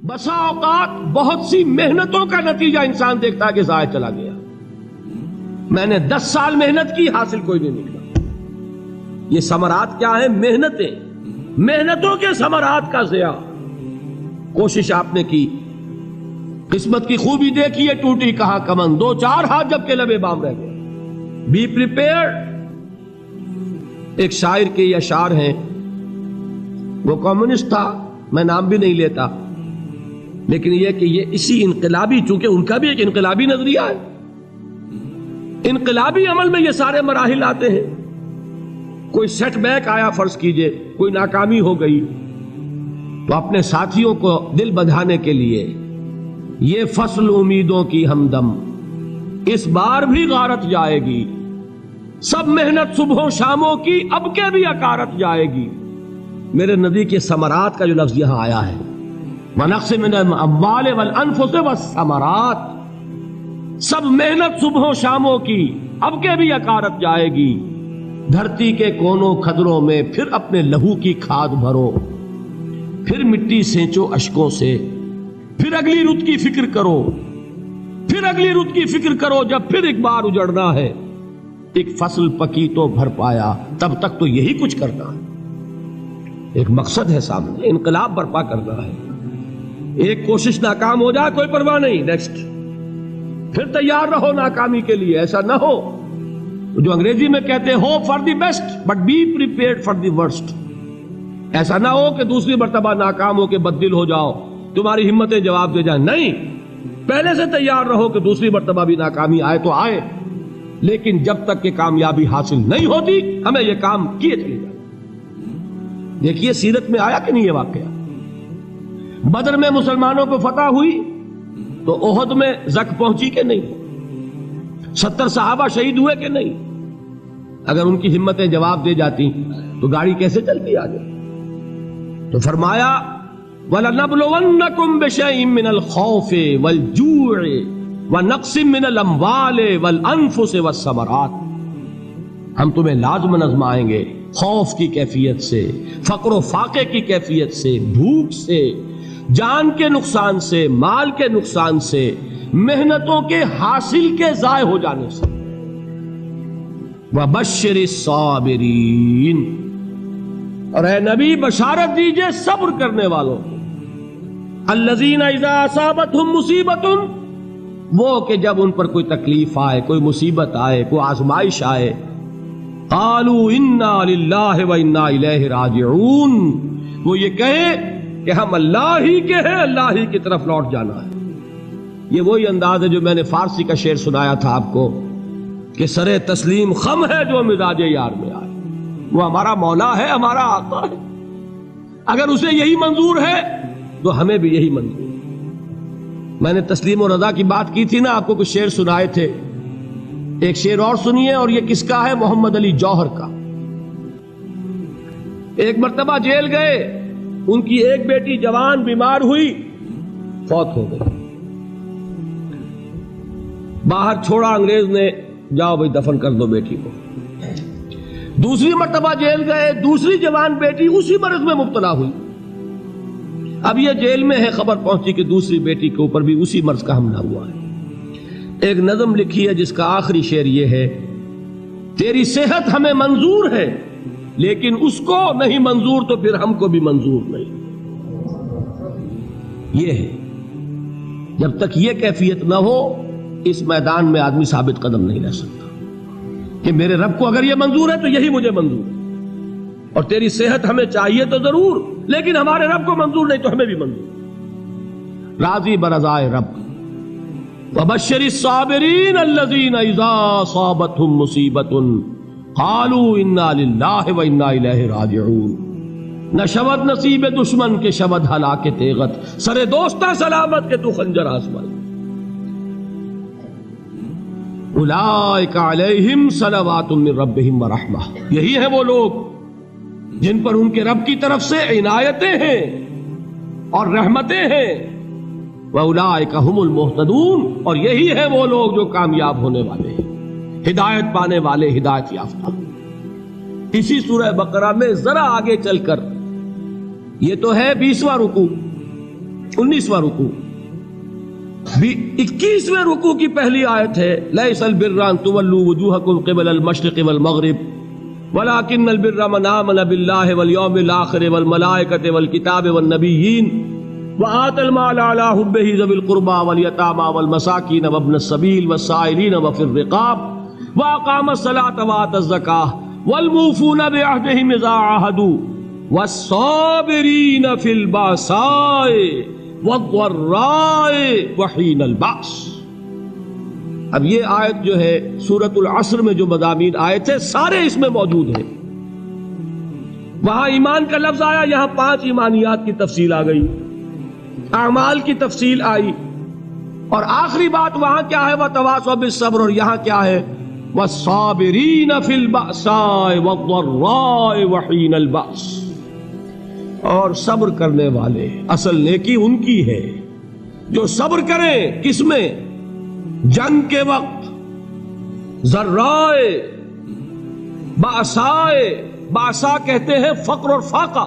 بسا اوقات بہت سی محنتوں کا نتیجہ انسان دیکھتا ہے کہ ضائع چلا گیا. میں نے 10 سال محنت کی، حاصل کوئی نہیں نکلا. یہ ثمرات کیا ہیں؟ محنتیں، محنتوں کے ثمرات کا ضیاع. کوشش آپ نے کی، قسمت کی خوبی دیکھی ہے، ٹوٹی کہاں کمن، 2-4 ہاتھ جب کے لبے بام رہ گئے. Be prepared. ایک شاعر کے یہ اشعار ہیں، وہ کمیونسٹ تھا، میں نام بھی نہیں لیتا، لیکن یہ کہ یہ اسی انقلابی، چونکہ ان کا بھی ایک انقلابی نظریہ ہے، انقلابی عمل میں یہ سارے مراحل آتے ہیں. کوئی سیٹ بیک آیا، فرض کیجئے کوئی ناکامی ہو گئی، تو اپنے ساتھیوں کو دل بندھانے کے لیے یہ فصل امیدوں کی ہمدم اس بار بھی غارت جائے گی، سب محنت صبحوں شاموں کی اب کے بھی اکارت جائے گی. میرے نبی کے ثمرات کا جو لفظ یہاں آیا ہے، وَنَقْصٍ مِّنَ الْأَمْوَالِ وَالْأَنفُسِ وَالثَّمَرَاتِ، سب محنت صبحوں شاموں کی اب کے بھی اکارت جائے گی. دھرتی کے کونوں کھدروں میں پھر اپنے لہو کی کھاد بھرو، پھر مٹی سینچو اشکوں سے، پھر اگلی رت کی فکر کرو، پھر اگلی رت کی فکر کرو، جب پھر ایک بار اجڑنا ہے. ایک فصل پکی تو بھر پایا، تب تک تو یہی کچھ کرنا ہے. ایک مقصد ہے سامنے، انقلاب برپا کرنا ہے. ایک کوشش ناکام ہو جائے کوئی پرواہ نہیں، نیکسٹ. پھر تیار رہو ناکامی کے لیے. ایسا نہ ہو جو انگریزی میں کہتے ہیں hope for the best but be prepared for the worst. ایسا نہ ہو کہ دوسری مرتبہ ناکام ہو کے بددل ہو جاؤ، تمہاری ہمتیں جواب دے جائیں. نہیں، پہلے سے تیار رہو کہ دوسری مرتبہ بھی ناکامی آئے تو آئے، لیکن جب تک کہ کامیابی حاصل نہیں ہوتی ہمیں یہ کام کیے چلے جائیں. دیکھیے سیرت میں آیا کہ نہیں یہ واقعہ. بدر میں مسلمانوں کو فتح ہوئی تو احد میں زک پہنچی کہ نہیں؟ 70 صحابہ شہید ہوئے کہ نہیں؟ اگر ان کی ہمتیں جواب دے جاتی تو گاڑی کیسے چلتی آگے؟ تو فرمایا وَلَنَبْلُوَنَّكُمْ بِشَيْءٍ مِّنَ الْخَوْفِ وَالْجُوعِ وَنَقْصٍ مِّنَ الْأَمْوَالِ وَالْأَنفُسِ وَالثَّمَرَاتِ. ہم تمہیں لازم آزمائیں گے، خوف کی کیفیت سے، فقر و فاقے کی کیفیت سے، بھوک سے، جان کے نقصان سے، مال کے نقصان سے، محنتوں کے حاصل کے ضائع ہو جانے سے. وَبَشِّرِ الصَّابِرِينَ، اور اے نبی بشارت دیجئے صبر کرنے والوں کو. الَّذِينَ إِذَا أَصَابَتْهُمْ مُصِيبَةٌ، وہ کہ جب ان پر کوئی تکلیف آئے، کوئی مصیبت آئے، کوئی آزمائش آئے، قالوا انا للہ وانا الیہ راجعون، وہ یہ کہیں کہ ہم اللہ ہی کے ہیں، اللہ ہی کی طرف لوٹ جانا ہے. یہ وہی انداز ہے جو میں نے فارسی کا شعر سنایا تھا آپ کو کہ سرے تسلیم خم ہے جو مزاج یار میں آئے. وہ ہمارا مولا ہے، ہمارا آقا ہے، اگر اسے یہی منظور ہے تو ہمیں بھی یہی منظور ہے. میں نے تسلیم و رضا کی بات کی تھی نا، آپ کو کچھ شعر سنائے تھے. ایک شعر اور سنیے، اور یہ کس کا ہے؟ محمد علی جوہر کا. ایک مرتبہ جیل گئے، ان کی ایک بیٹی جوان بیمار ہوئی، فوت ہو گئی. باہر چھوڑا انگریز نے، جاؤ بھائی دفن کر دو بیٹی کو. دوسری مرتبہ جیل گئے، دوسری جوان بیٹی اسی مرض میں مبتلا ہوئی. اب یہ جیل میں ہے، خبر پہنچی کہ دوسری بیٹی کے اوپر بھی اسی مرض کا حملہ ہوا ہے. ایک نظم لکھی ہے جس کا آخری شعر یہ ہے، تیری صحت ہمیں منظور ہے لیکن اس کو نہیں منظور تو پھر ہم کو بھی منظور نہیں. یہ ہے، جب تک یہ کیفیت نہ ہو اس میدان میں آدمی ثابت قدم نہیں رہ سکتا کہ میرے رب کو اگر یہ منظور ہے تو یہی مجھے منظور ہے، اور تیری صحت ہمیں چاہیے تو ضرور، لیکن ہمارے رب کو منظور نہیں تو ہمیں بھی منظور. راضی برضائے رب. وَبَشِّرِ الصَّابِرِينَ الَّذِينَ إِذَا أَصَابَتْهُمْ مُصِيبَةٌ قَالُوا إِنَّا لِلَّهِ وَإِنَّا إِلَيْهِ رَاجِعُونَ. نہ شود نصیب دشمن کے شود ہلاک تیغت، سر دوستہ سلامت کے تو خنجر آزمائے. اولئک علیہم صلوات من ربہم ورحمہ، یہی ہیں وہ لوگ جن پر ان کے رب کی طرف سے عنایتیں ہیں اور رحمتیں ہیں. وَأُولَٰئِكَ هُمُ الْمُهْتَدُونَ، اور یہی ہے وہ لوگ جو کامیاب ہونے والے ہیں، ہدایت پانے والے، ہدایت یافتہ. اسی سورہ بقرہ میں ذرا آگے چل کر، یہ تو ہے 20واں رکوع، 19واں رکوع. 21ویں رکوع کی پہلی آیت ہے لیس البر ان تولوا وجوہکم قبل المشرق والمغرب ولکن البر من آمن باللہ والیوم الآخر والملائکۃ والکتاب والنبیین وآتى المال على حبه ذوي القربى واليتامى والمساكين وابن السبيل والسائلين وفي الرقاب وأقام الصلاة وآتى الزكاة والموفون بعهدهم إذا عاهدوا والصابرين في البأساء والضراء وحين البأس. اب یہ آیت جو ہے سورۃ العصر میں جو مضامین آئے تھے سارے اس میں موجود ہیں. وہاں ایمان کا لفظ آیا، یہاں 5 ایمانیات کی تفصیل آ گئی، اعمال کی تفصیل آئی، اور آخری بات وہاں کیا ہے وتواصوا بالصبر، اور یہاں کیا ہے والصابرین فی البأساء والضراء وحین البأس. اور صبر کرنے والے، اصل نیکی ان کی ہے جو صبر کریں. کس میں؟ جنگ کے وقت. ضرائے، بأسائے، بأسا کہتے ہیں فقر اور فاقہ.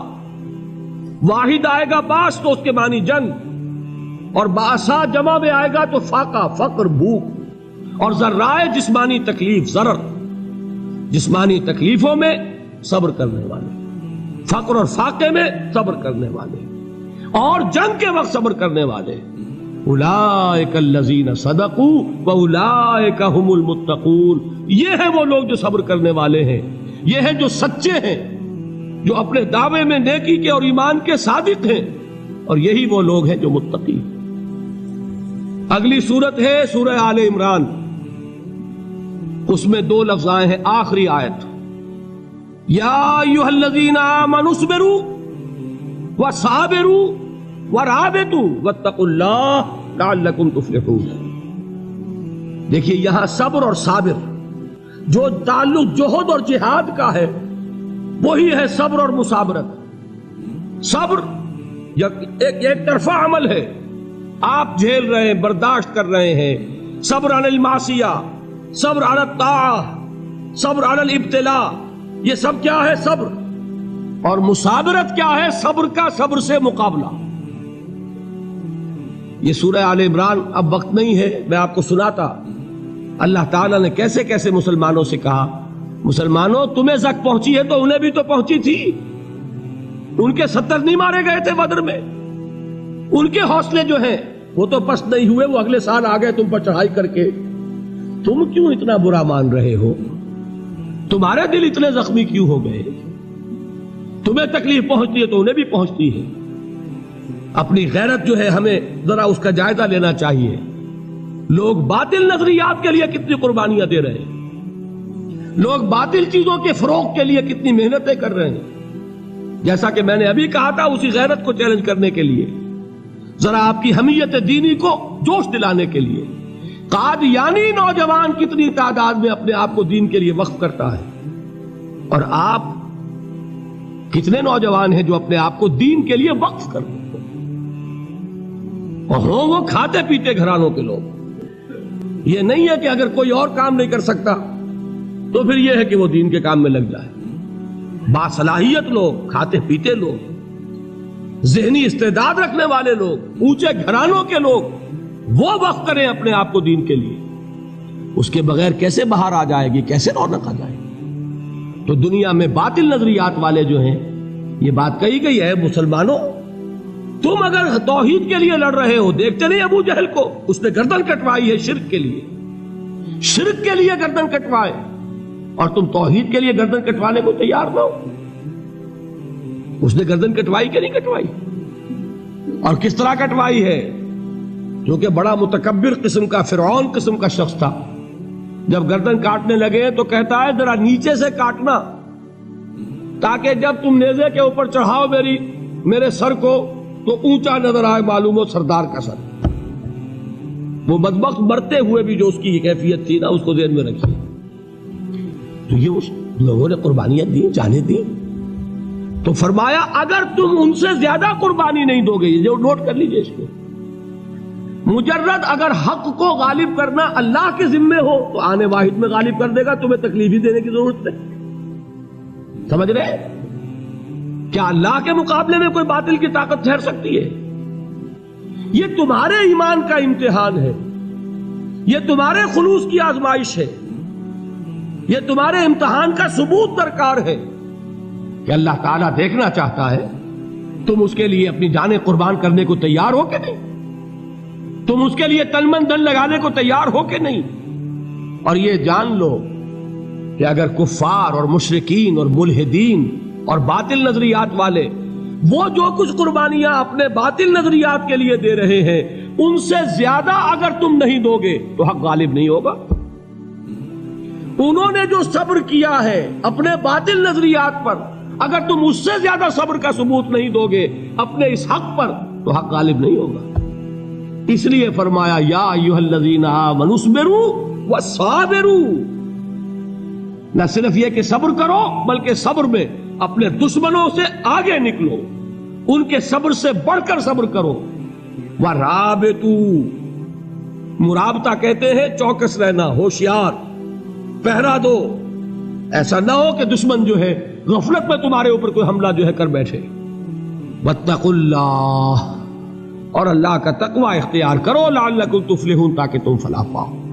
واحد آئے گا باس تو اس کے معنی جنگ، اور باسا جمع میں آئے گا تو فاقہ، فقر، بھوک. اور ذرائع جسمانی تکلیف، ضرر، جسمانی تکلیفوں میں صبر کرنے والے، فقر اور فاقے میں صبر کرنے والے، اور جنگ کے وقت صبر کرنے والے. اولئک الذین صدقوا واولئک هم المتقون. یہ ہیں وہ لوگ جو صبر کرنے والے ہیں، یہ ہیں جو سچے ہیں، جو اپنے دعوے میں نیکی کے اور ایمان کے صادق ہیں، اور یہی وہ لوگ ہیں جو متقی. اگلی سورت ہے سورہ آل عمران، اس میں 2 لفظ آئے ہیں آخری آیت، یا ایھا الذین آمنوا اصبروا وصابروا ورابطوا واتقوا اللہ لعلکم تفلحون. دیکھیے یہاں صبر اور صابر جو تعلق جہد اور جہاد کا ہے وہی ہے صبر اور مصابرت. صبر ایک طرفہ عمل ہے، آپ جھیل رہے ہیں، برداشت کر رہے ہیں. صبر علی المعصیہ، صبر علی الطاعہ، صبر علی الابتلاء، یہ سب کیا ہے؟ صبر. اور مصابرت کیا ہے؟ صبر کا صبر سے مقابلہ. یہ سورہ آل عمران، اب وقت نہیں ہے میں آپ کو سناتا اللہ تعالیٰ نے کیسے کیسے مسلمانوں سے کہا مسلمانوں تمہیں زک پہنچی ہے تو انہیں بھی تو پہنچی تھی. ان کے 70 نہیں مارے گئے تھے بدر میں؟ ان کے حوصلے جو ہیں وہ تو پست نہیں ہوئے، وہ اگلے سال آ گئے تم پر چڑھائی کر کے. تم کیوں اتنا برا مان رہے ہو؟ تمہارے دل اتنے زخمی کیوں ہو گئے؟ تمہیں تکلیف پہنچتی ہے تو انہیں بھی پہنچتی ہے. اپنی غیرت جو ہے ہمیں ذرا اس کا جائزہ لینا چاہیے. لوگ باطل نظریات کے لیے کتنی قربانیاں دے رہے ہیں، لوگ باطل چیزوں کے فروغ کے لیے کتنی محنتیں کر رہے ہیں. جیسا کہ میں نے ابھی کہا تھا، اسی غیرت کو چیلنج کرنے کے لیے، ذرا آپ کی حمیت دینی کو جوش دلانے کے لیے، قادیانی نوجوان کتنی تعداد میں اپنے آپ کو دین کے لیے وقف کرتا ہے، اور آپ کتنے نوجوان ہیں جو اپنے آپ کو دین کے لیے وقف کرتے ہیں، اور ہوں وہ کھاتے پیتے گھرانوں کے لوگ. یہ نہیں ہے کہ اگر کوئی اور کام نہیں کر سکتا تو پھر یہ ہے کہ وہ دین کے کام میں لگ جائے. باصلاحیت لوگ، کھاتے پیتے لوگ، ذہنی استعداد رکھنے والے لوگ، اونچے گھرانوں کے لوگ، وہ وقف کریں اپنے آپ کو دین کے لیے. اس کے بغیر کیسے باہر آ جائے گی، کیسے رونق آ جائے گی؟ تو دنیا میں باطل نظریات والے جو ہیں، یہ بات کہی گئی ہے مسلمانوں تم اگر توحید کے لیے لڑ رہے ہو، دیکھتے نہیں ابو جہل کو، اس نے گردن کٹوائی ہے شرک کے لیے، شرک کے لیے گردن کٹوائے، اور تم توحید کے لیے گردن کٹوانے کو تیار نہ ہو. اس نے گردن کٹوائی کہ نہیں کٹوائی؟ اور کس طرح کٹوائی ہے؟ جو کہ بڑا متکبر قسم کا، فرعون قسم کا شخص تھا. جب گردن کاٹنے لگے تو کہتا ہے ذرا نیچے سے کاٹنا، تاکہ جب تم نیزے کے اوپر چڑھاؤ میرے سر کو تو اونچا نظر آئے، معلوم ہو سردار کا سر. وہ بدبخت مرتے ہوئے بھی جو اس کی کیفیت تھی نا، اس کو ذہن میں رکھیے. تو یہ اس لوگوں نے قربانیاں دی، جانیں دی. تو فرمایا اگر تم ان سے زیادہ قربانی نہیں دو گے، یہ نوٹ کر لیجئے اس کو، مجرد اگر حق کو غالب کرنا اللہ کے ذمے ہو تو آنے واحد میں غالب کر دے گا، تمہیں تکلیف ہی دینے کی ضرورت نہیں. سمجھ رہے؟ کیا اللہ کے مقابلے میں کوئی باطل کی طاقت ٹھہر سکتی ہے؟ یہ تمہارے ایمان کا امتحان ہے، یہ تمہارے خلوص کی آزمائش ہے، یہ تمہارے امتحان کا ثبوت درکار ہے کہ اللہ تعالیٰ دیکھنا چاہتا ہے تم اس کے لیے اپنی جانیں قربان کرنے کو تیار ہو کہ نہیں، تم اس کے لیے تن من دھن لگانے کو تیار ہو کہ نہیں۔ اور یہ جان لو کہ اگر کفار اور مشرکین اور ملحدین اور باطل نظریات والے وہ جو کچھ قربانیاں اپنے باطل نظریات کے لیے دے رہے ہیں ان سے زیادہ اگر تم نہیں دو گے تو حق غالب نہیں ہوگا۔ انہوں نے جو صبر کیا ہے اپنے باطل نظریات پر، اگر تم اس سے زیادہ صبر کا ثبوت نہیں دو گے اپنے اس حق پر تو حق غالب نہیں ہوگا۔ اس لیے فرمایا یا ایھا الذین آمنوا اصبروا وصابروا، نہ صرف یہ کہ صبر کرو بلکہ صبر میں اپنے دشمنوں سے آگے نکلو، ان کے صبر سے بڑھ کر صبر کرو۔ وَرَابِطُوا، مرابطہ کہتے ہیں چوکس رہنا، ہوشیار، پہرا دو، ایسا نہ ہو کہ دشمن جو ہے غفلت میں تمہارے اوپر کوئی حملہ جو ہے کر بیٹھے۔ وَاتَّقُوا اللَّهَ، اور اللہ کا تقوی اختیار کرو، لعلکم تفلحون، تاکہ تم فلاح پاؤ۔